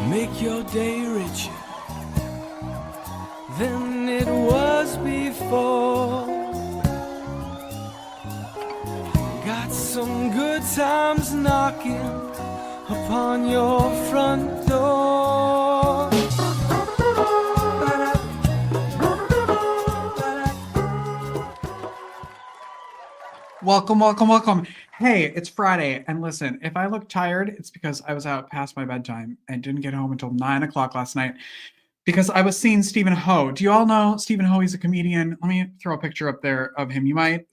Make your day richer than it was before. Got some good times knocking upon your front door. Welcome, welcome, welcome. Hey, it's Friday, and listen, if I look tired, it's because I was out past my bedtime and didn't get home until 9 o'clock last night because I was seeing Stephen Ho. Do you all know Stephen Ho? He's a comedian. Let me throw a picture up there of him. You might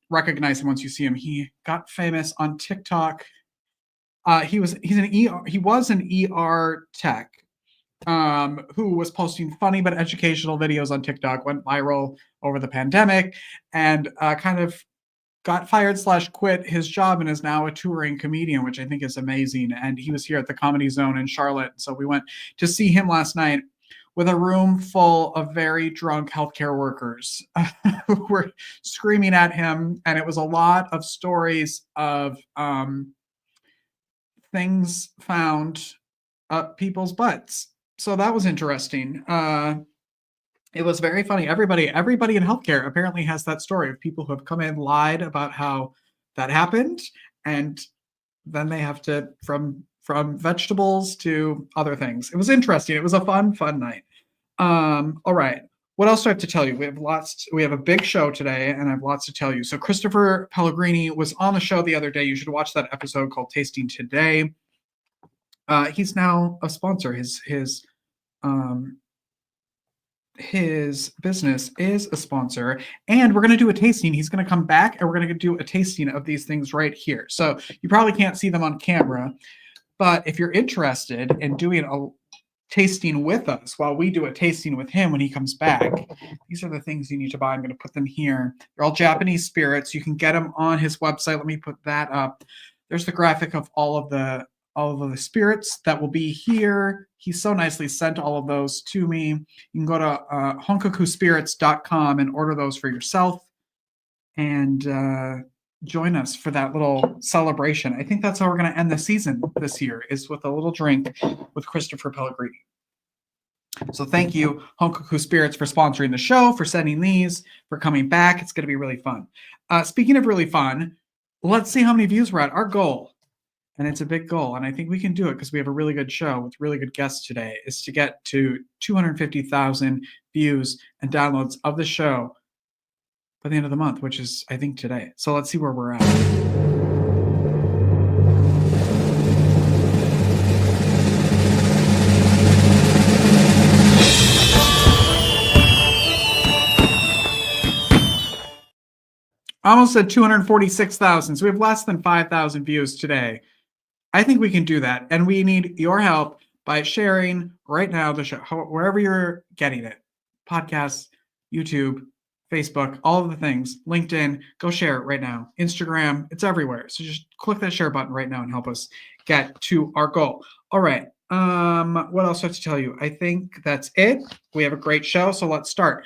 recognize him once you see him. He got famous on TikTok. He was an ER tech who was posting funny but educational videos on TikTok, went viral over the pandemic, and kind of got fired / quit his job and is now a touring comedian, which I think is amazing. And he was here at the Comedy Zone in Charlotte. So we went to see him last night with a room full of very drunk healthcare workers who were screaming at him. And it was a lot of stories of things found up people's butts. So that was interesting. It was very funny. Everybody in healthcare apparently has that story of people who have come in, lied about how that happened, and then they have to from vegetables to other things. It was interesting. It was a fun night. All right. What else do I have to tell you? We have a big show today, and I have lots to tell you. So Christopher Pellegrini was on the show the other day. You should watch that episode called Tasting Today. He's now a sponsor. His business is a sponsor, and we're going to do a tasting. He's going to come back and we're going to do a tasting of these things right here. So you probably can't see them on camera, but if you're interested in doing a tasting with us while we do a tasting with him when he comes back, these are the things you need to buy. I'm going to put them here. They're all Japanese spirits. You can get them on his website. Let me put that up. There's the graphic of all of the spirits that will be here. He so nicely sent all of those to me. You can go to honkakuspirits.com and order those for yourself and join us for that little celebration. I think that's how we're going to end the season this year, is with a little drink with Christopher Pellegrini. So thank you, Honkaku Spirits, for sponsoring the show, for sending these, for coming back. It's going to be really fun. Speaking of really fun, let's see how many views we're at. Our goal, and it's a big goal, and I think we can do it because we have a really good show with really good guests today, is to get to 250,000 views and downloads of the show by the end of the month, which is, I think, today. So let's see where we're at. Almost at 246,000. So we have less than 5,000 views today. I think we can do that. And we need your help by sharing right now the show, wherever you're getting it. Podcasts, YouTube, Facebook, all of the things. LinkedIn, go share it right now. Instagram, it's everywhere. So just click that share button right now and help us get to our goal. All right. What else do I have to tell you? I think that's it. We have a great show, so let's start.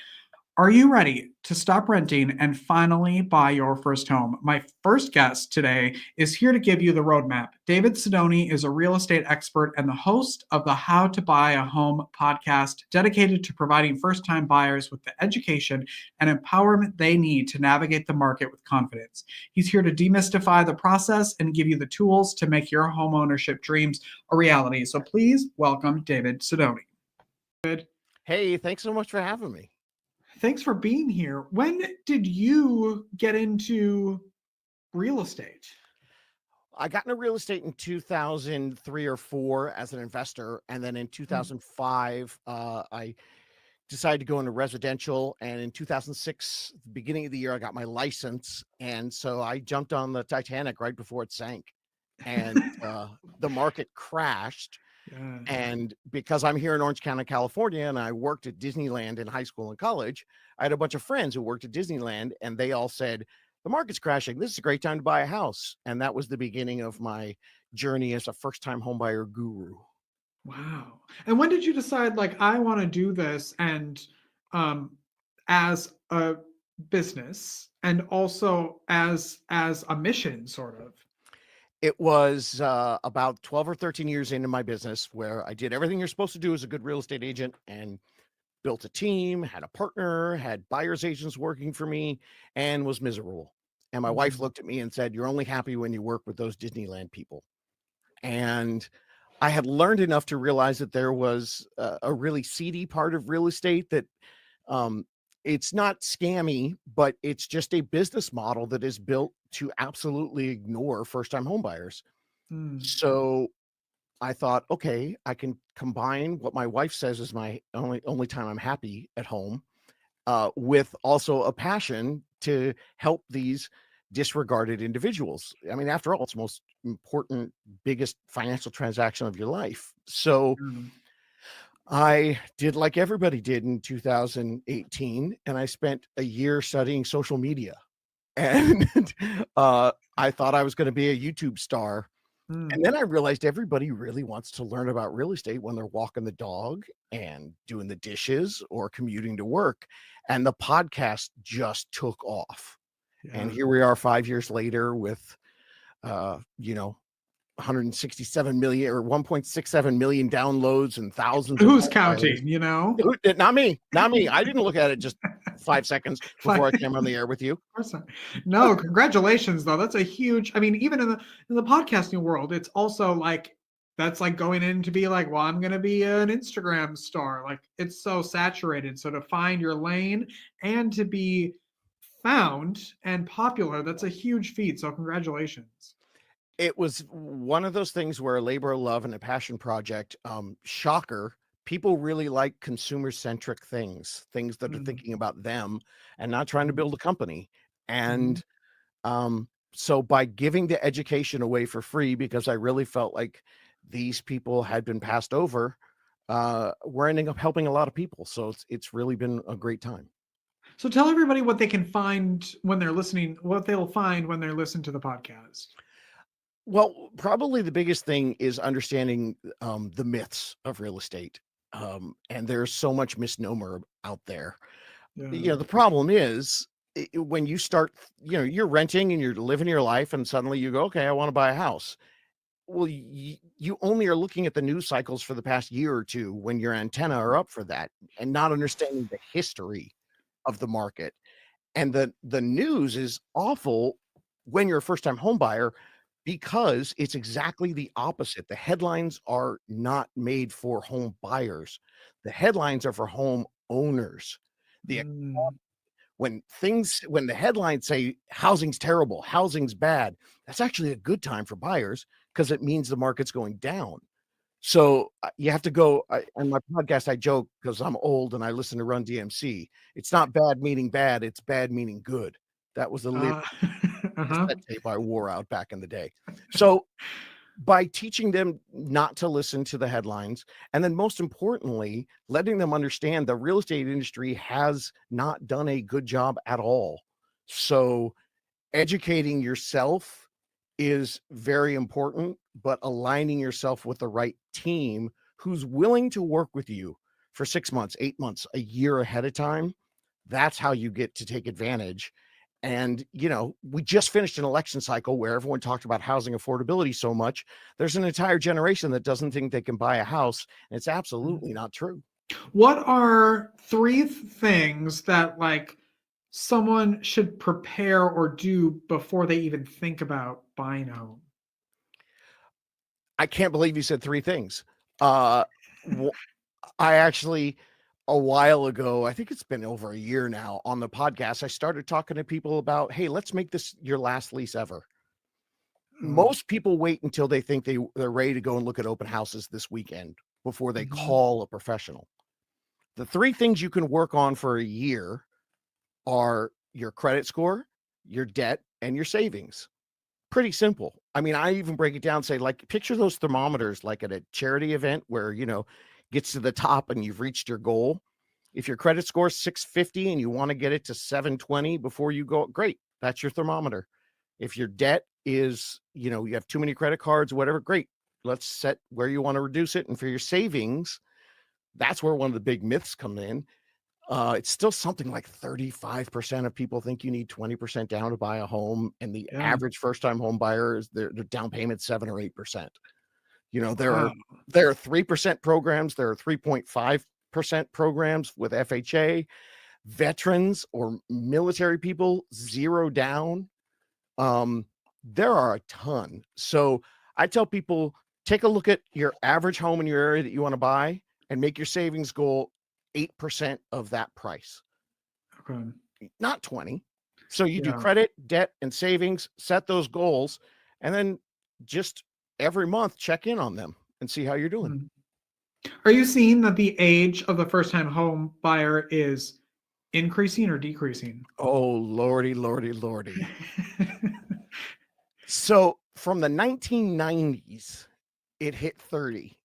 Are you ready to stop renting and finally buy your first home? My first guest today is here to give you the roadmap. David Sidoni is a real estate expert and the host of the How to Buy a Home podcast, dedicated to providing first-time buyers with the education and empowerment they need to navigate the market with confidence. He's here to demystify the process and give you the tools to make your home ownership dreams a reality. So please welcome David Sidoni. Good. Hey, thanks so much for having me. Thanks for being here. When did you get into real estate? I got into real estate in 2003 or 4 as an investor. And then in 2005, I decided to go into residential. And in 2006, the beginning of the year, I got my license. And so I jumped on the Titanic right before it sank. And the market crashed. Yeah. And because I'm here in Orange County, California, and I worked at Disneyland in high school and college, I had a bunch of friends who worked at Disneyland, and they all said, the market's crashing. This is a great time to buy a house. And that was the beginning of my journey as a first-time homebuyer guru. Wow. And when did you decide, like, I want to do this, and as a business and also as a mission, sort of? It was about 12 or 13 years into my business where I did everything you're supposed to do as a good real estate agent and built a team, had a partner, had buyer's agents working for me, and was miserable. And my wife Mm. looked at me and said, "You're only happy when you work with those Disneyland people." And I had learned enough to realize that there was a really seedy part of real estate that um, it's not scammy, but it's just a business model that is built to absolutely ignore first-time home buyers. Mm. So I thought, okay, I can combine what my wife says is my only time I'm happy at home, with also a passion to help these disregarded individuals. I mean, after all, it's the most important, biggest financial transaction of your life. So Mm. I did like everybody did in 2018, and I spent a year studying social media. And I thought I was going to be a YouTube star. And Mm. then I realized everybody really wants to learn about real estate when they're walking the dog and doing the dishes or commuting to work. And the podcast just took off. And Yeah. here we are 5 years later with, you know, 167 million or 1.67 million downloads and thousands of Who's buyers. counting, you know? Not me, not me. I didn't look at it just 5 seconds before I Fine. came on the air with you. Of course not. No, congratulations though. That's a huge, I mean, even in the podcasting world, it's also like that's like going in to be like, well, I'm gonna be an Instagram star. Like it's so saturated. So to find your lane and to be found and popular, that's a huge feat. So congratulations. It was one of those things where a labor of love and a passion project. Shocker. People really like consumer-centric things that are Mm. thinking about them and not trying to Mhm. build a company. Mhm. And so by giving the education away for free, because I really felt like these people had been passed over, we're ending up helping a lot of people. So it's really been a great time. So tell everybody what they can find when they're listening, what they'll find when they're listening to the podcast. Well, probably the biggest thing is understanding the myths of real estate. And there's so much misnomer out there. Yeah. The problem is when you start, you're renting and you're living your life, and suddenly you go, okay, I want to buy a house. Well, you only are looking at the news cycles for the past year or two when your antenna are up for that, and not understanding the history of the market. And the news is awful when you're a first-time home buyer because it's exactly the opposite. The headlines are not made for home buyers. The headlines are for home owners. The Mm. when the headlines say housing's terrible, housing's bad, that's actually a good time for buyers because it means the market's going down. So you have to go. On my podcast, I joke because I'm old and I listen to Run DMC. It's not bad meaning bad; it's bad meaning good. That was the lyric Uh, uh-huh. cassette tape I wore out back in the day. So by teaching them not to listen to the headlines, and then most importantly, letting them understand the real estate industry has not done a good job at all. So educating yourself is very important, but aligning yourself with the right team who's willing to work with you for 6 months, 8 months, a year ahead of time, that's how you get to take advantage. And, we just finished an election cycle where everyone talked about housing affordability so much. There's an entire generation that doesn't think they can buy a house. And it's absolutely not true. What are three things that like someone should prepare or do before they even think about buying a home? I can't believe you said three things. Uh, wh- I actually, a while ago, I think it's been over a year now on the podcast, I started talking to people about, hey, let's make this your last lease ever. Oh. Most people wait until they think they're ready to go and look at open houses this weekend before they Mhm. call a professional. The three things you can work on for a year are your credit score, your debt, and your savings. Pretty simple. I mean, I even break it down, say, like, picture those thermometers like at a charity event where, gets to the top and you've reached your goal. If your credit score is 650 and you want to get it to 720 before you go, great. That's your thermometer. If your debt is, you have too many credit cards, whatever, great. Let's set where you want to reduce it. And for your savings, that's where one of the big myths come in. It's still something like 35% of people think you need 20% down to buy a home, and the Yeah. average first-time home buyer is their down payment 7 or 8%. You know, Wow. there are 3% programs, there are 3.5% programs with FHA, veterans or military people, 0 down. There are a ton. So I tell people, take a look at your average home in your area that you want to buy and make your savings goal 8% of that price, Okay. not 20. So you do Yeah. credit, debt, and savings, set those goals, and then just every month check in on them and see how you're doing. Mm. Are you seeing that the age of the first-time home buyer is increasing or decreasing? Oh, lordy, lordy, lordy. So from the 1990s, it hit 30,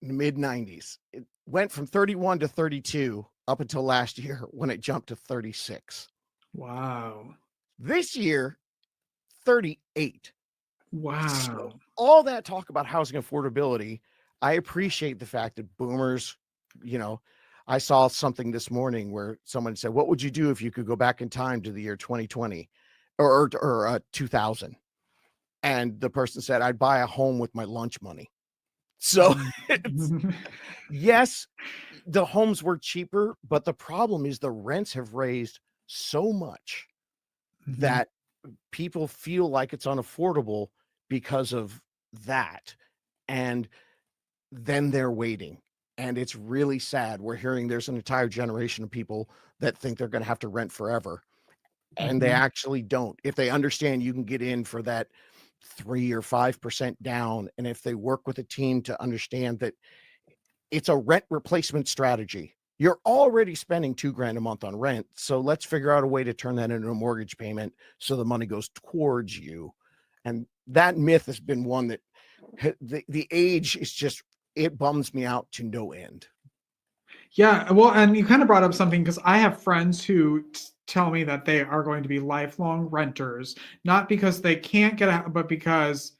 mid 90s. It went from 31 to 32 up until last year when it jumped to 36. Wow. This year, 38. So Wow. all that talk about housing affordability, I appreciate the fact that boomers, you know, I saw something this morning where someone said, "What would you do if you could go back in time to the year 2020 or 2000?" And the person said, "I'd buy a home with my lunch money." So it's, Mhm. yes, the homes were cheaper, but the problem is the rents have raised so much Mhm. that people feel like it's unaffordable because of that. And then they're waiting. And it's really sad. We're hearing there's an entire generation of people that think they're going to have to rent forever. And they Mhm. actually don't. If they understand you can get in for that 3 or 5% down, and if they work with a team to understand that it's a rent replacement strategy. You're already spending $2,000 a month on rent. So let's figure out a way to turn that into a mortgage payment so the money goes towards you. And that myth has been one that the age is just, it bums me out to no end. Yeah, well, and you kind of brought up something because I have friends who tell me that they are going to be lifelong renters, not because they can't get out, but because,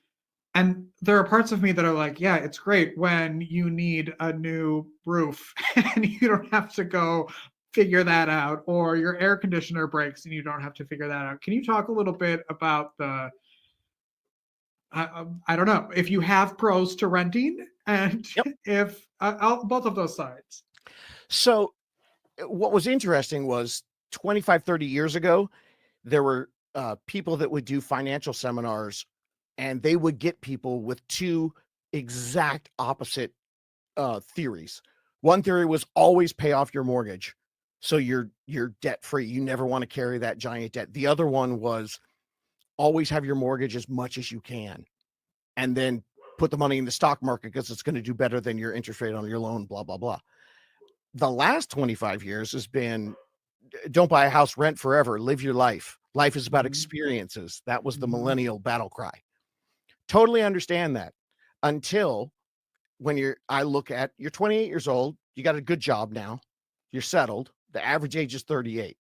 and there are parts of me that are like, yeah, it's great when you need a new roof and you don't have to go figure that out, or your air conditioner breaks and you don't have to figure that out. Can you talk a little bit about the, I don't know, if you have pros to renting and Yep. if both of those sides? So what was interesting was 25, 30 years ago, there were people that would do financial seminars, and they would get people with two exact opposite theories. One theory was always pay off your mortgage, so you're debt free. You never want to carry that giant debt. The other one was always have your mortgage as much as you can, and then put the money in the stock market because it's going to do better than your interest rate on your loan. Blah blah blah. The last 25 years has been don't buy a house, rent forever, live your life. Life is about Mhm. experiences. That was the Mhm. millennial battle cry. Totally understand that until I look at you're 28 years old, you got a good job now, you're settled. The average age is 38.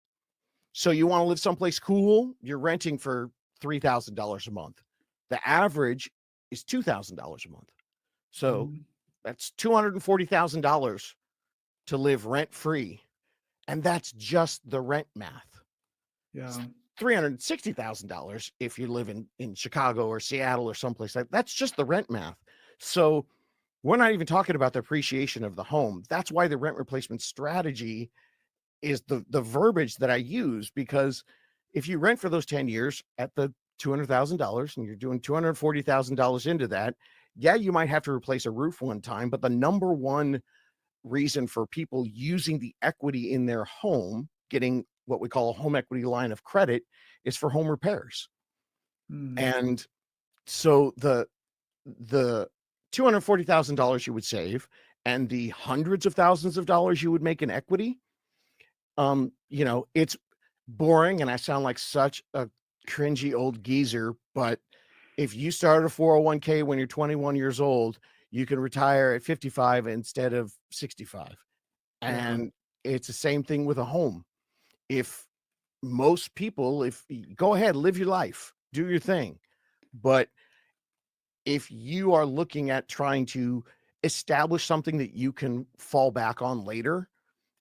So you want to live someplace cool, you're renting for $3,000 a month. The average is $2,000 a month. So Mhm. that's $240,000 to live rent free. And that's just the rent math. Yeah. $360,000 if you live in Chicago or Seattle or someplace like that's just the rent math. So we're not even talking about the appreciation of the home. That's why the rent replacement strategy is the verbiage that I use, because if you rent for those 10 years at the $200,000 and you're doing $240,000 into that, yeah, you might have to replace a roof one time, but the number one reason for people using the equity in their home, getting what we call a home equity line of credit, is for home repairs. Mm. And so the $240,000 you would save and the hundreds of thousands of dollars you would make in equity, it's boring and I sound like such a cringy old geezer, but if you start a 401k when you're 21 years old, you can retire at 55 instead of 65. Yeah. And it's the same thing with a home. If most people, if go ahead, live your life, do your thing. But if you are looking at trying to establish something that you can fall back on later,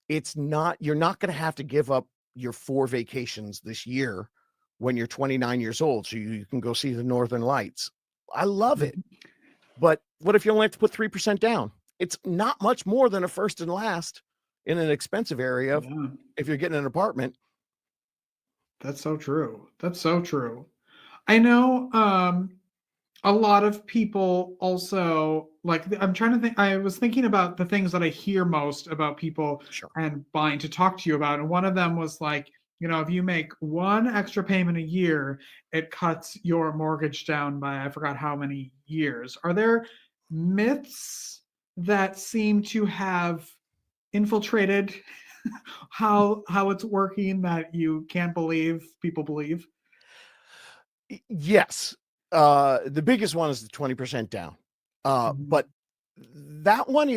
you're not going to have to give up your 4 vacations this year when you're 29 years old so you can go see the Northern Lights. I love it. But what if you only have to put 3% down? It's not much more than a first and last in an expensive area if you're getting an apartment. That's so true. That's so true. I know a lot of people also like, I'm trying to think, I was thinking about the things that I hear most about people Sure. and buying to talk to you about. And one of them was like, if you make one extra payment a year, it cuts your mortgage down by, I forgot how many years. Are there myths that seem to have infiltrated how it's working that you can't believe people believe? Yes. The biggest one is the 20% down. But that one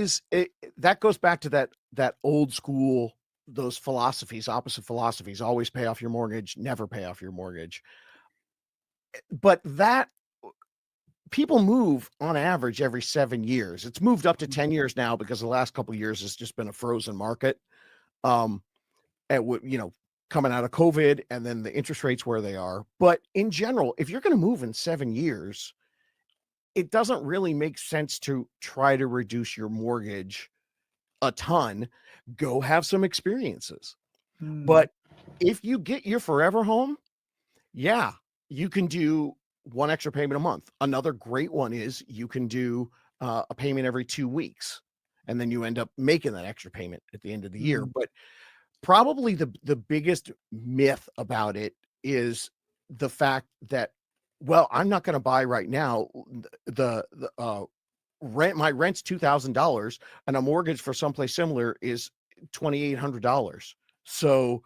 that goes back to that old school, those philosophies, opposite philosophies, always pay off your mortgage, never pay off your mortgage. But that people move on average every 7 years. It's moved up to 10 years now because the last couple of years has just been a frozen market. Coming out of COVID and then the interest rates where they are. But in general, if you're going to move in 7 years, it doesn't really make sense to try to reduce your mortgage a ton. Go have some experiences. But if you get your forever home, yeah, you can do one extra payment a month. Another great one is you can do a payment every 2 weeks, and then you end up making that extra payment at the end of the year. But probably the biggest myth about it is the fact that, well, I'm not going to buy right now. The rent, my rent's $2,000 and a mortgage for someplace similar is $2,800. So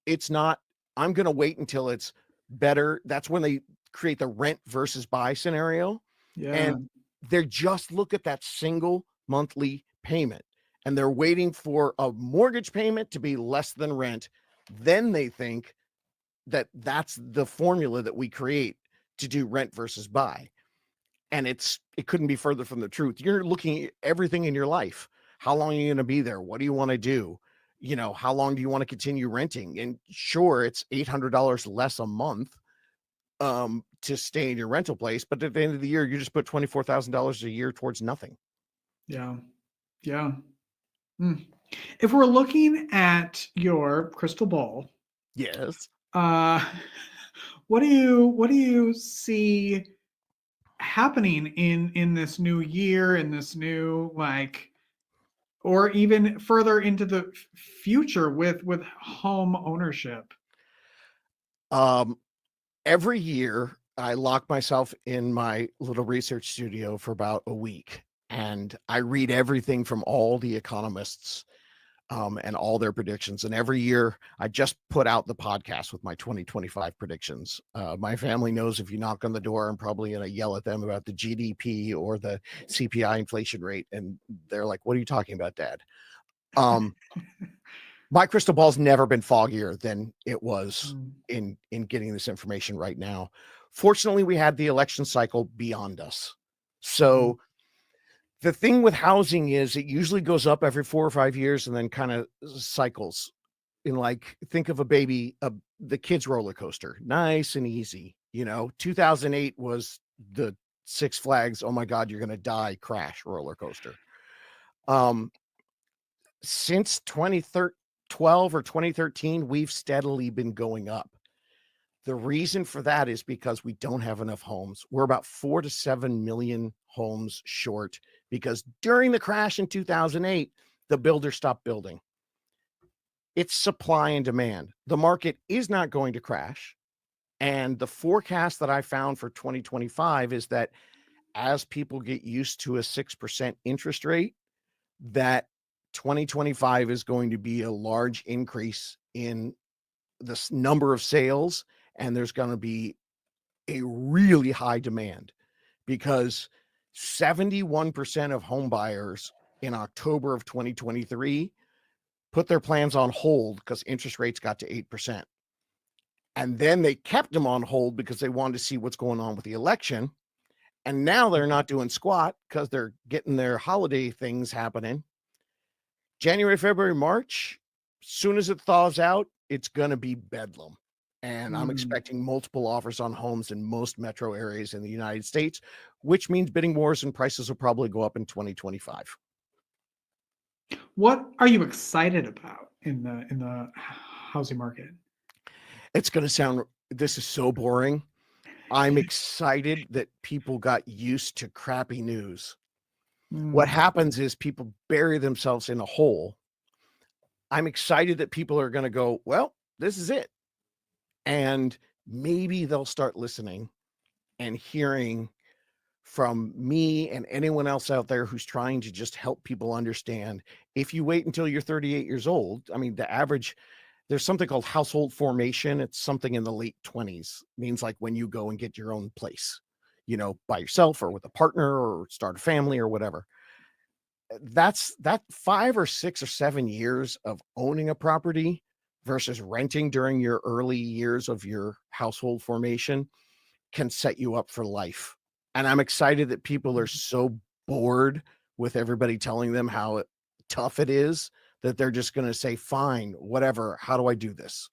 it's not, I'm going to wait until it's better. That's when they create the rent versus buy scenario. Yeah. And they're just look at that single monthly payment. And they're waiting for a mortgage payment to be less than rent. Then they think that that's the formula that we create to do rent versus buy. And it couldn't be further from the truth. You're looking at everything in your life. How long are you going to be there? What do you want to do? How long do you want to continue renting? And sure, it's $800 less a month to stay in your rental place. But at the end of the year, you just put $24,000 a year towards nothing. Yeah. Yeah. If we're looking at your crystal ball, yes, what do you see happening in this new year, in this new, or even further into the future with home ownership? Every year I lock myself in my little research studio for about a week, and I read everything from all the economists and all their predictions. And every year I just put out the podcast with my 2025 predictions. My family knows if you knock on the door, I'm probably going to yell at them about the GDP or the CPI inflation rate. And they're like, what are you talking about, Dad? My crystal ball's never been foggier than it was in getting this information right now. Fortunately, we had the election cycle beyond us. So the thing with housing is it usually goes up every 4 or 5 years and then kind of cycles. Think of a baby, the kids roller coaster, nice and easy. 2008 was the Six Flags, oh my God, you're going to die crash roller coaster. Since 2012 or 2013, we've steadily been going up. The reason for that is because we don't have enough homes. We're about 4 to 7 million homes short because during the crash in 2008, the builders stopped building. It's supply and demand. The market is not going to crash. And the forecast that I found for 2025 is that as people get used to a 6% interest rate, that 2025 is going to be a large increase in the number of sales, and there's going to be a really high demand because 71% of home buyers in October of 2023 put their plans on hold because interest rates got to 8%. And then they kept them on hold because they wanted to see what's going on with the election. And now they're not doing squat because they're getting their holiday things happening. January, February, March, soon as it thaws out, it's going to be bedlam. And I'm expecting multiple offers on homes in most metro areas in the United States, which means bidding wars and prices will probably go up in 2025. What are you excited about in the housing market? It's going to sound, this is so boring. I'm excited that people got used to crappy news. What happens is people bury themselves in a hole. I'm excited that people are going to go, well, this is it. And maybe they'll start listening and hearing from me and anyone else out there who's trying to just help people understand. If you wait until you're 38 years old, I mean, the average, there's something called household formation. It's something in the late 20s, means like when you go and get your own place, you know, by yourself or with a partner or start a family or whatever. That's that 5 or 6 or 7 years of owning a property versus renting during your early years of your household formation can set you up for life. And I'm excited that people are so bored with everybody telling them how tough it is that they're just going to say, fine, whatever. How do I do this?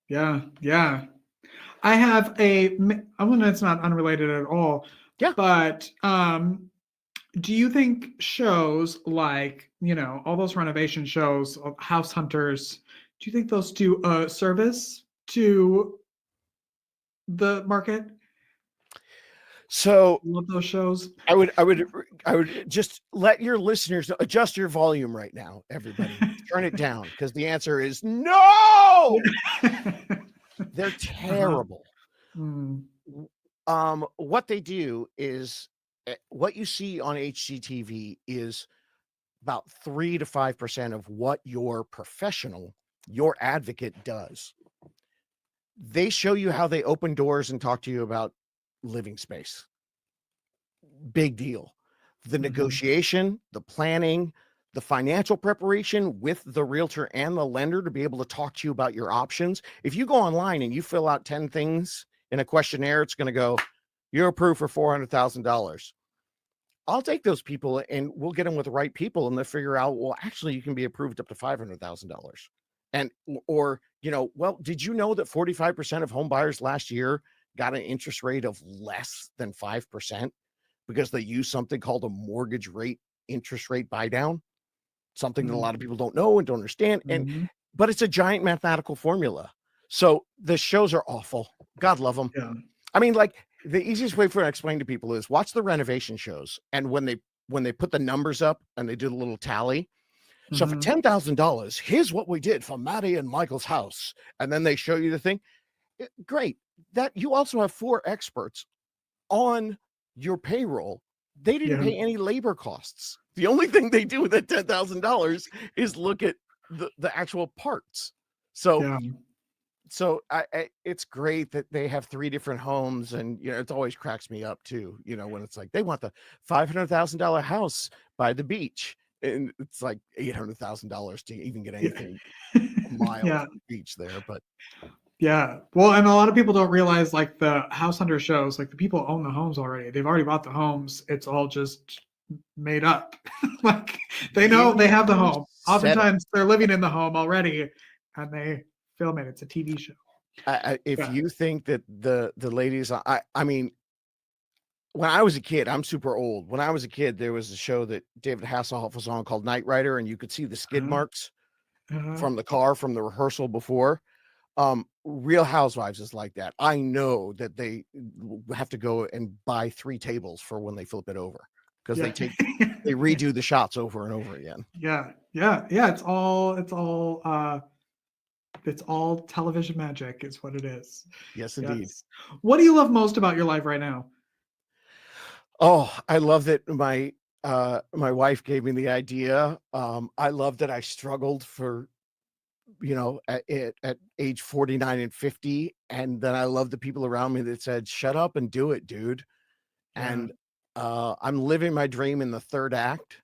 Yeah. I have one that's not unrelated at all. Yeah. But do you think shows like, you know, all those renovation shows, House Hunters, do you think those do a service to the market? So Love those shows. I would just let your listeners adjust your volume right now, everybody. Turn it down, because the answer is no. They're terrible. What they do is what you see on HGTV is about 3 to 5% of what your professional, your advocate does. They show you how they open doors and talk to you about living space. Big deal. The negotiation, the planning, the financial preparation with the realtor and the lender to be able to talk to you about your options. If you go online and you fill out 10 things in a questionnaire, it's going to go, you're approved for $400,000. I'll take those people and we'll get them with the right people, and they'll figure out, well, actually you can be approved up to $500,000. And, or, you know, well, did you know that 45% of home buyers last year got an interest rate of less than 5% because they use something called a mortgage rate interest rate buy down? Something that a lot of people don't know and don't understand. But it's a giant mathematical formula. So the shows are awful. God love them. Yeah. I mean, like, the easiest way for it to explain to people is watch the renovation shows. And when they put the numbers up and they do the little tally. So for $10,000, here's what we did for Maddie and Michael's house. And then they show you the thing. Great. That you also have 4 experts on your payroll. They didn't pay any labor costs. The only thing they do with that $10,000 is look at the actual parts. So it's great that they have 3 different homes, and you know, it always cracks me up too, you know, when it's like they want the $500,000 house by the beach, and it's like $800,000 to even get anything a mile from the beach there. But well, and a lot of people don't realize, like, the House Hunter shows, like, the people own the homes already. They've already bought the homes. It's all just made up. Like, they know they have the home. Oftentimes they're living in the home already and they film it. It's a TV show. If you think that the ladies, I mean, when I was a kid, I'm super old. When I was a kid, there was a show that David Hasselhoff was on called Knight Rider, and you could see the skid marks from the car from the rehearsal before. Real Housewives is like that. I know that they have to go and buy 3 tables for when they flip it over, because they redo the shots over and over again. It's all television magic is what it is. Yes, indeed. What do you love most about your life right now? Oh, I love that my wife gave me the idea. I love that I struggled for, you know, at age 49 and 50. And then I love the people around me that said, shut up and do it, dude. And I'm living my dream in the 3rd act.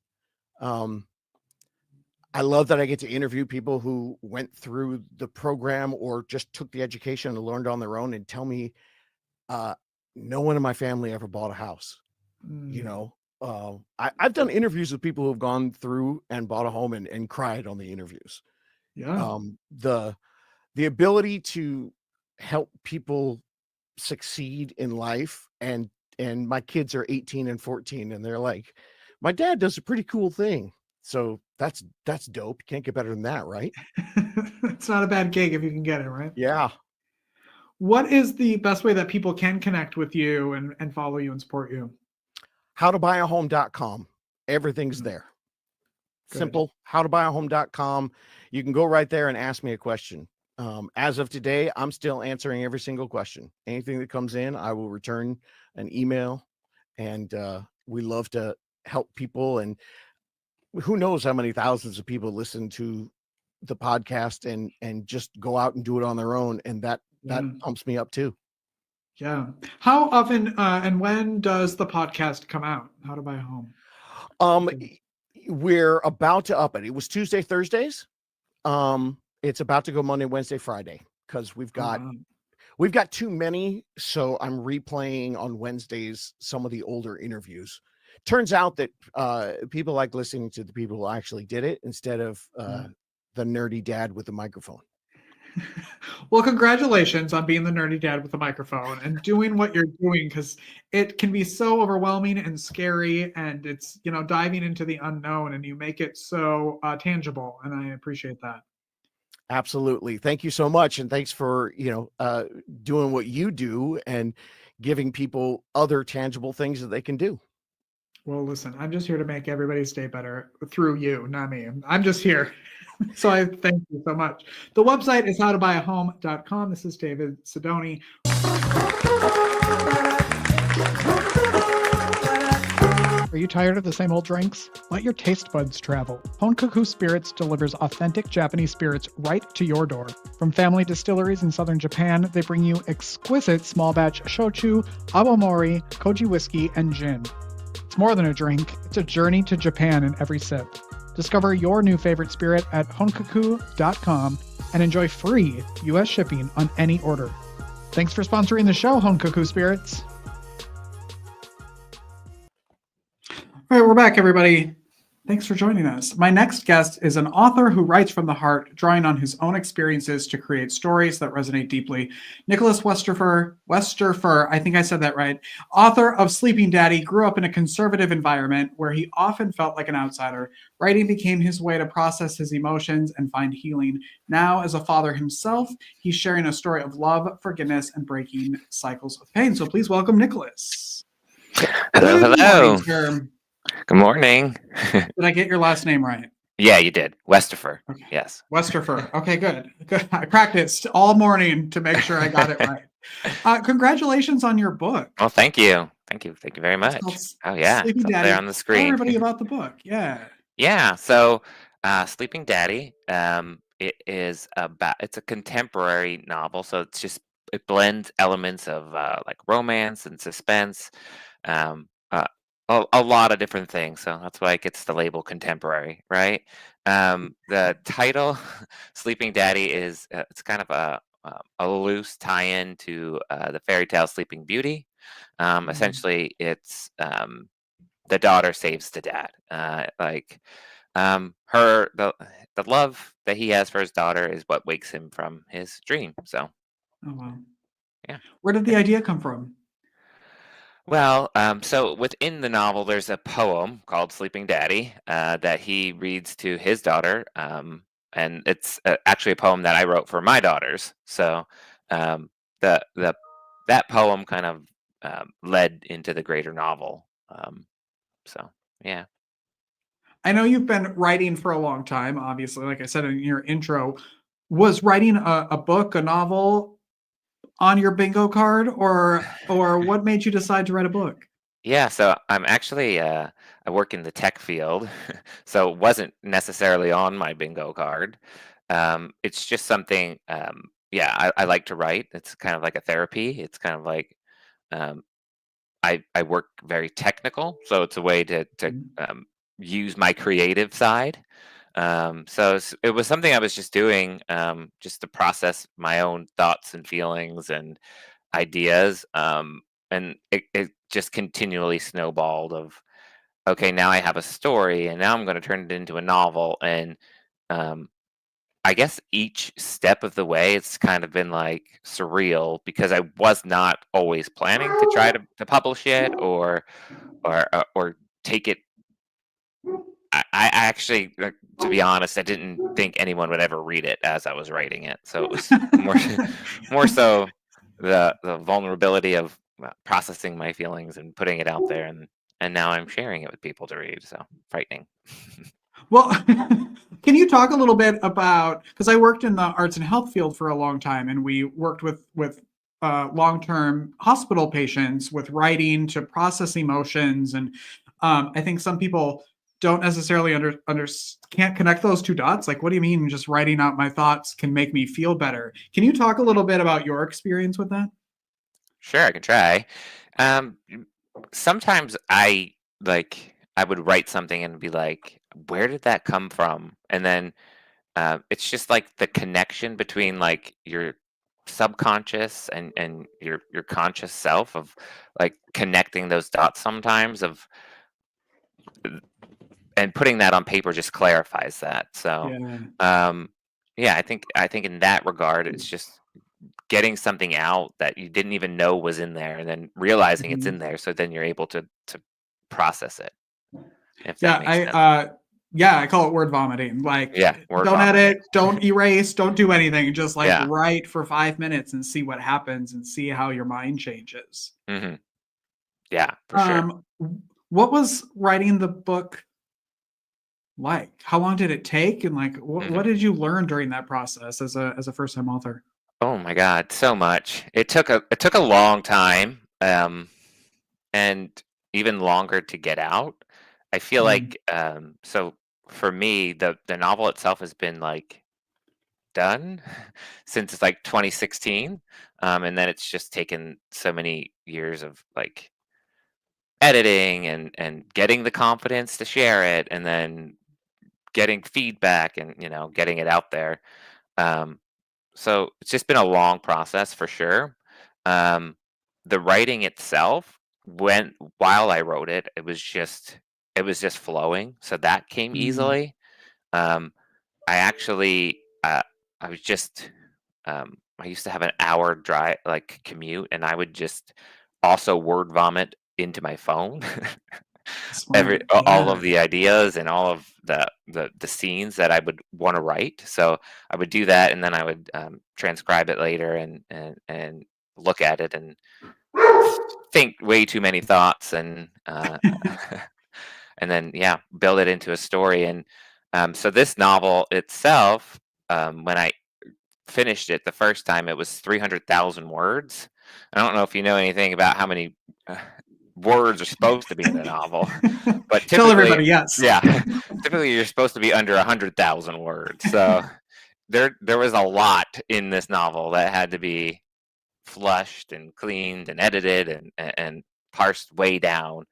I love that I get to interview people who went through the program or just took the education and learned on their own, and tell me, no one in my family ever bought a house. You know, I've done interviews with people who've gone through and bought a home and cried on the interviews. Yeah. The ability to help people succeed in life, and my kids are 18 and 14, and they're like, my dad does a pretty cool thing. So that's dope. You can't get better than that, right? It's not a bad gig if you can get it, right? Yeah. What is the best way that people can connect with you and follow you and support you? Howtobuyahome.com. Everything's there. Good. Simple. Howtobuyahome.com. You can go right there and ask me a question. As of today, I'm still answering every single question. Anything that comes in, I will return an email, and we love to help people. And who knows how many thousands of people listen to the podcast and just go out and do it on their own, and that pumps me up too. Yeah. How often and when does the podcast come out? How to Buy a Home? We're about to up it. It was Tuesday, Thursdays. It's about to go Monday, Wednesday, Friday, because we've got too many. So I'm replaying on Wednesdays some of the older interviews. Turns out that people like listening to the people who actually did it instead of the nerdy dad with the microphone. Well, congratulations on being the nerdy dad with the microphone and doing what you're doing, because it can be so overwhelming and scary, and it's, diving into the unknown, and you make it so tangible, and I appreciate that. Absolutely. Thank you so much. And thanks for, doing what you do and giving people other tangible things that they can do. Well, listen, I'm just here to make everybody's day better through you, not me. I'm just here. So I thank you so much. The website is howtobuyahome.com. This is David Sidoni. Are you tired of the same old drinks? Let your taste buds travel. Honkaku Spirits delivers authentic Japanese spirits right to your door. From family distilleries in southern Japan, they bring you exquisite small batch shochu, awamori, koji whiskey, and gin. It's more than a drink, it's a journey to Japan in every sip. Discover your new favorite spirit at honkaku.com and enjoy free U.S. shipping on any order. Thanks for sponsoring the show, Honkaku Spirits. All right, we're back, everybody. Thanks for joining us. My next guest is an author who writes from the heart, drawing on his own experiences to create stories that resonate deeply. Nicholas Westerfer, I think I said that right, author of Sleeping Daddy, grew up in a conservative environment where he often felt like an outsider. Writing became his way to process his emotions and find healing. Now, as a father himself, he's sharing a story of love, forgiveness, and breaking cycles of pain. So please welcome Nicholas. Hello, hello. Good morning, Good morning. Did I get your last name right? Yeah, you did. Westerfer. Okay. Yes. Westerfer. Okay, good. I practiced all morning to make sure I got it right. Congratulations on your book. Well, thank you. Thank you very much. Oh, yeah. Sleeping It's up Daddy. there on the screen. Tell everybody about the book. Yeah. Yeah. So, Sleeping Daddy, it's a contemporary novel. So it blends elements of like romance and suspense, a lot of different things. So that's why it gets the label contemporary, right? The title, Sleeping Daddy, is it's kind of a loose tie-in to the fairy tale Sleeping Beauty. Essentially, it's the daughter saves the dad. The love that he has for his daughter is what wakes him from his dream. So, Oh wow. Yeah. Where did the idea come from? Well, so within the novel, there's a poem called Sleeping Daddy that he reads to his daughter. And it's actually a poem that I wrote for my daughters. So that poem kind of led into the greater novel. So, yeah. I know you've been writing for a long time, obviously, like I said in your intro. Was writing a book, a novel, on your bingo card, or what made you decide to write a book? Yeah, so I'm actually I work in the tech field, so it wasn't necessarily on my bingo card. It's just something, I like to write. It's kind of like a therapy. It's kind of like I work very technical, so it's a way to use my creative side. So it was something I was just doing just to process my own thoughts and feelings and ideas. And it just continually snowballed of okay, now I have a story, and now I'm going to turn it into a novel. And um, I guess each step of the way, it's kind of been like surreal because I was not always planning to try to publish it or take it. I actually, to be honest, I didn't think anyone would ever read it as I was writing it. So it was more more so the vulnerability of processing my feelings and putting it out there, and now I'm sharing it with people to read. So frightening. Well, can you talk a little bit about, because I worked in the arts and health field for a long time, and we worked with long-term hospital patients with writing to process emotions, and I think some people don't necessarily can't connect those two dots. Like, what do you mean just writing out my thoughts can make me feel better? Can you talk a little bit about your experience with that? Sure, I can try. Um, Sometimes I would write something and be like, where did that come from? And then it's just like the connection between like your subconscious and your conscious self of like connecting those dots sometimes of and putting that on paper just clarifies that. So Yeah. um yeah, I think in that regard it's just getting something out that you didn't even know was in there and then realizing it's in Mhm. there so then you're able to process it, if that Yeah, makes I sense. yeah, I call it word vomiting. Like, Yeah, word don't vomiting. edit, don't erase, don't do anything. Just like Yeah. write for 5 minutes and see what happens and see how your mind changes. Hmm. Yeah, for sure. What was writing the book like? How long did it take? And like, what Hmm. did you learn during that process as a first time author? Oh my God, so much. It took a long time, and even longer to get out. I feel Mhm. like so for me, the novel itself has been like done since it's like 2016, and then it's just taken so many years of like editing and getting the confidence to share it, and then getting feedback and getting it out there. Um, So it's just been a long process for sure. Um, the writing itself, when while I wrote it, it was just flowing, so that came Mhm. easily. Um, I actually, I was just, I used to have an hour drive, like commute, and I would just also word vomit into my phone. Smart. All Yeah. of the ideas and all of the scenes that I would want to write. So I would do that, and then I would transcribe it later and look at it and think way too many thoughts and then yeah, build it into a story. And so this novel itself, when I finished it the first time, it was 300,000 words. I don't know if you know anything about how many uh, words are supposed to be in a novel, but Tell typically, everybody yes. yeah, typically you're supposed to be under 100,000 words. So there was a lot in this novel that had to be flushed and cleaned and edited and parsed way down.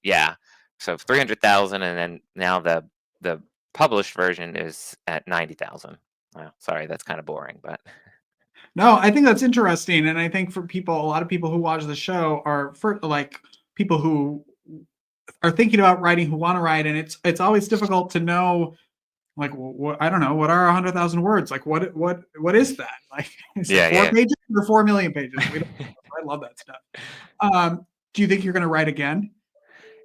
Yeah, so 300,000, and then now the published version is at 90,000. Well, sorry, that's kind of boring, but No, I think that's interesting, and I think for people, a lot of people who watch the show are for like people who are thinking about writing, who want to write, and it's always difficult to know. Like, what, I don't know, what are 100,000 words? Like, what is that? Like, is it yeah, four yeah. pages or 4 million pages? We don't. I love that stuff. Do you think you're going to write again?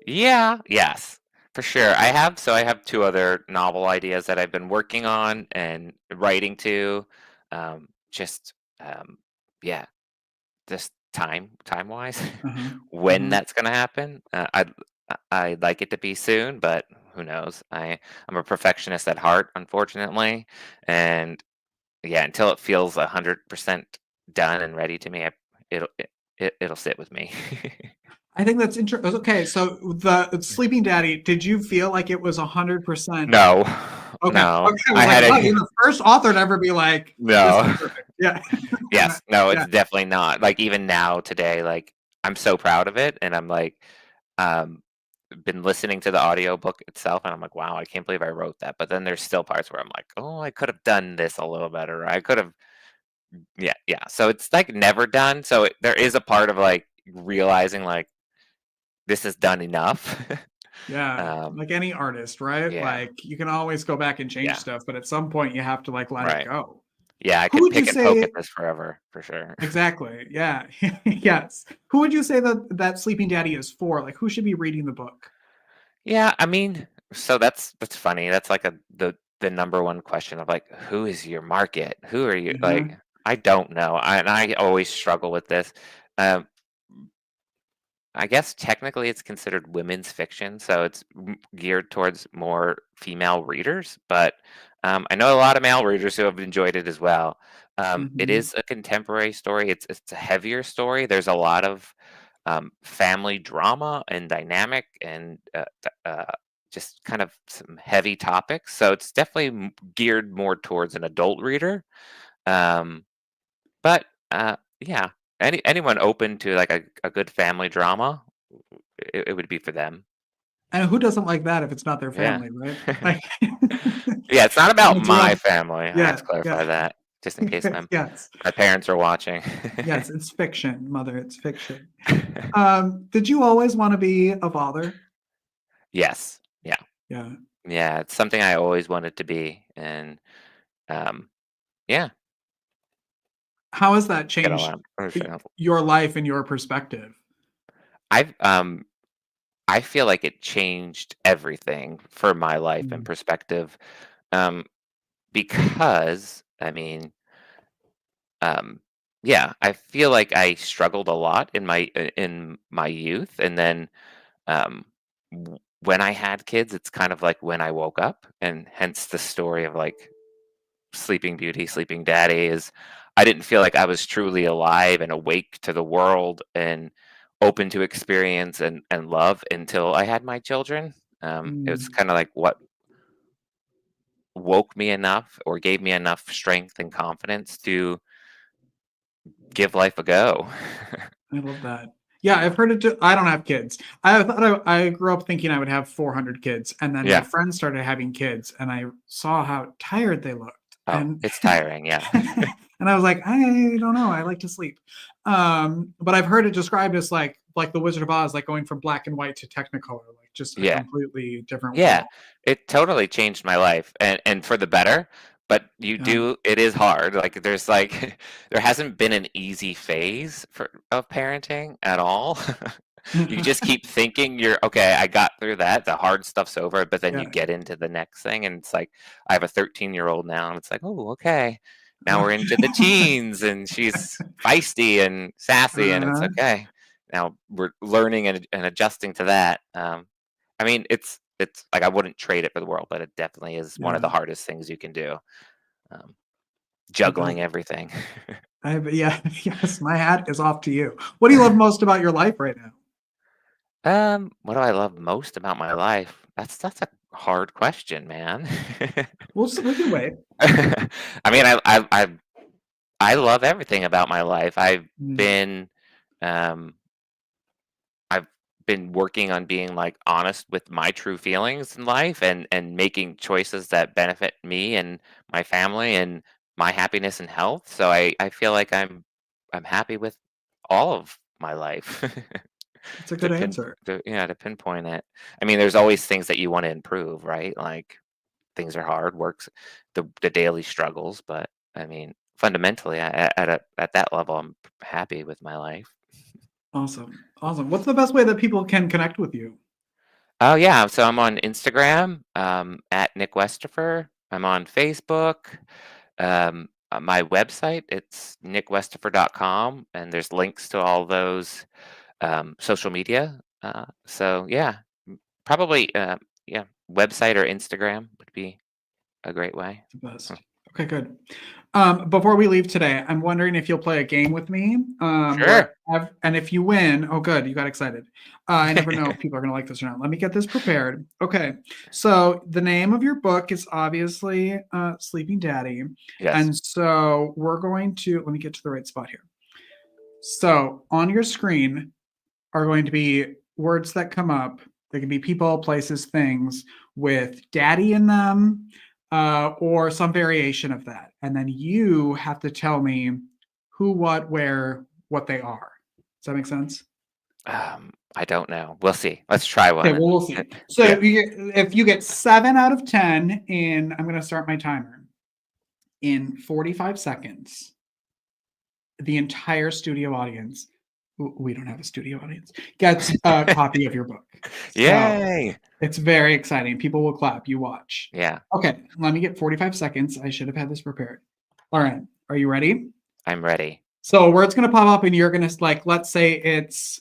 Yeah, yes, for sure. I have two other novel ideas that I've been working on and writing to. Just yeah, just time wise, Uh-huh. when Uh-huh. that's gonna happen. I'd like it to be soon, but who knows? I'm a perfectionist at heart, unfortunately, and yeah, until it feels 100% done and ready to me, it'll it'll sit with me. I think that's interesting. Okay, so the Sleeping Daddy, did you feel like it was 100%? No, Okay. no, Okay. I I was like, had wow, you're a the first author to ever be like, this is no. perfect. Yeah. Yes, no, Yeah. it's definitely not. Like even now today, like I'm so proud of it, and I'm like, um, been listening to the audiobook itself, and I'm like, wow, I can't believe I wrote that. But then there's still parts where I'm like, oh, I could have done this a little better. I could have, yeah, yeah. So it's like never done. So there is a part of like realizing like this is done enough. Yeah, um, like any artist, right? yeah, Like you can always go back and change yeah, stuff, but at some point you have to like let it right. go. Yeah, I Who could would you pick and poke at say this forever for sure. exactly? Yeah. Yes. Who would you say that Sleeping Daddy is for? Like who should be reading the book? Yeah, I mean, so that's funny. That's like the number one question of like, who is your market? Who are you? Uh-huh. Like, I don't know. And I always struggle with this. Um, I guess technically it's considered women's fiction, so it's geared towards more female readers. But I know a lot of male readers who have enjoyed it as well. It Mhm. is a contemporary story. It's a heavier story. There's a lot of family drama and dynamic and just kind of some heavy topics. So it's definitely geared more towards an adult reader. Um, but yeah, anyone open to like a good family drama, it would be for them. And who doesn't like that if it's not their Yeah. family, right? Like Yeah, it's not when about it's my around family. I have yeah, to clarify yeah. that just in case Yes. my parents are watching. Yes, it's fiction, mother, it's fiction. Did you always want to be a father? Yes. Yeah. Yeah. Yeah. It's something I always wanted to be. And um, yeah, How has that get a changed lot. Understand. your life and your perspective? I've I feel like it changed everything for my life and Mm, perspective. Um, because I mean, um, yeah, I feel like I struggled a lot in my youth, and then when I had kids, it's kind of like when I woke up, and hence the story of like Sleeping Beauty, Sleeping Daddy is I didn't feel like I was truly alive and awake to the world and open to experience and love until I had my children. It was mm. kind of like what woke me enough or gave me enough strength and confidence to give life a go. I love that. Yeah, I've heard it too. I don't have kids. I thought I grew up thinking I would have 400 kids, and then my Yeah. friends started having kids, and I saw how tired they looked, Oh, and it's tiring. Yeah. and I was like, I don't know. I like to sleep. But I've heard it described as like the Wizard of Oz, like going from black and white to Technicolor, like just a Yeah. completely different Yeah, world. it totally changed my life and for the better, but Yeah. it is hard. Like there's like there hasn't been an easy phase for of parenting at all. You just keep thinking you're okay, I got through that, the hard stuff's over, but then you Yeah. get into the next thing and it's like I have a 13-year-old now and it's like, "Oh, okay. Now we're into the teens and she's feisty and sassy and it's Uh-huh. okay." Now we're learning and adjusting to that. I mean, it's like I wouldn't trade it for the world, but it definitely is one of Yeah. the hardest things you can do. Um, I bet. juggling everything. Yeah. Yes. My hat is off to you. What do you love most about your life right now? What do I love most about my life? That's a hard question, man. We can wait. I mean, I love everything about my life. Mm, Been um I've been working on being like honest with my true feelings in life and making choices that benefit me and my family and my happiness and health. So I feel like I'm happy with all of my life. that's a to good pin answer. yeah, to pinpoint it. I mean, there's always things that you want to improve, right? Like things are hard, works the daily struggles, but I mean, fundamentally at that level I'm happy with my life. Awesome. Awesome. What's the best way that people can connect with you? Oh yeah, so I'm on Instagram at Nick Westerfer. I'm on Facebook. My website it's nickwesterfer.com, and there's links to all those social media. So yeah, probably yeah, website or Instagram would be a great way. The best. Okay, good. Before we leave today, I'm wondering if you'll play a game with me. Sure. And if you win, oh, good, you got excited. I never know if people are going to like this or not. Let me get this prepared. Okay, so the name of your book is obviously Sleeping Daddy, Yes. and so we're going to let me get to the right spot here. So on your screen are going to be words that come up. They can be people, places, things with daddy in them, or some variation of that. And then you have to tell me who, what, where, what they are. Does that make sense? I don't know. We'll see. Let's try one. Okay, well, we'll see. So Yeah. if you get 7 out of 10 in, I'm going to start my timer, in 45 seconds, the entire studio audience, we don't have a studio audience, gets a copy of your book. So Yay! it's very exciting. People will clap. You watch. Yeah, Okay, let me get 45 seconds. I should have had this prepared. All right, are you ready? I'm ready. So a word's going to pop up and you're going to, like, let's say it's,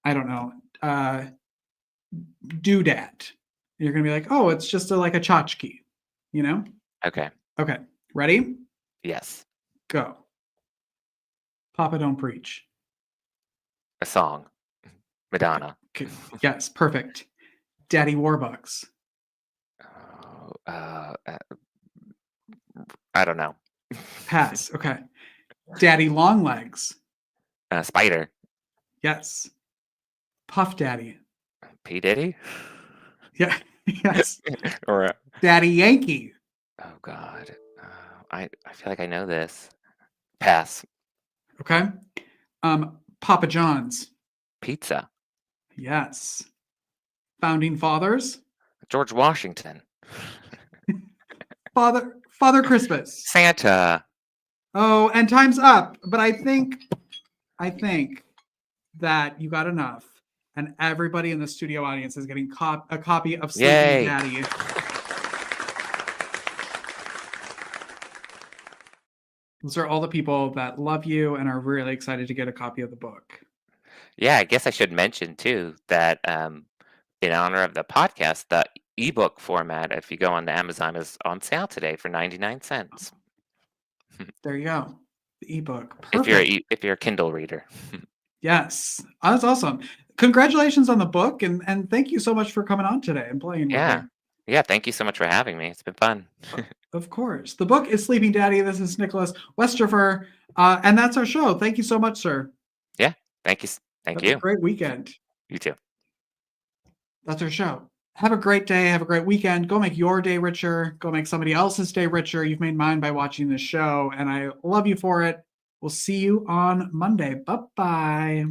I don't know, doodad. You're going to be like, oh, it's just like a tchotchke, you know? Okay. Okay, ready? Yes. Go. Papa Don't Preach. A song. Madonna. Okay. Yes, perfect. Daddy Warbucks. Oh, I don't know. Pass. Okay. Daddy Longlegs. Spider. Yes. Puff Daddy. P. Diddy? Yeah. Yes. Or Daddy Yankee. oh God. I feel like I know this. Pass. Okay. Papa John's. Pizza. Yes. Founding Fathers. George Washington. Father Christmas. Santa. Oh, and time's up. But I think that you got enough, and everybody in the studio audience is getting a copy of Sleeping Yay. Daddy. Those are all the people that love you and are really excited to get a copy of the book. Yeah, I guess I should mention too that in honor of the podcast, the ebook format, if you go on the Amazon, is on sale today for 99 cents. There you go. The ebook. If Perfect. if you're a Kindle reader. Yes. Oh, that's awesome. Congratulations on the book, and thank you so much for coming on today and playing with Yeah. me. Yeah, thank you so much for having me. It's been fun. Of course. The book is Sleeping Daddy. This is Nicholas Westerfer, and that's our show. Thank you so much, sir. Yeah, thank you. Thank Have a you. great weekend. You too. That's our show. Have a great day. Have a great weekend. Go make your day richer. Go make somebody else's day richer. You've made mine by watching this show, and I love you for it. We'll see you on Monday. Bye-bye.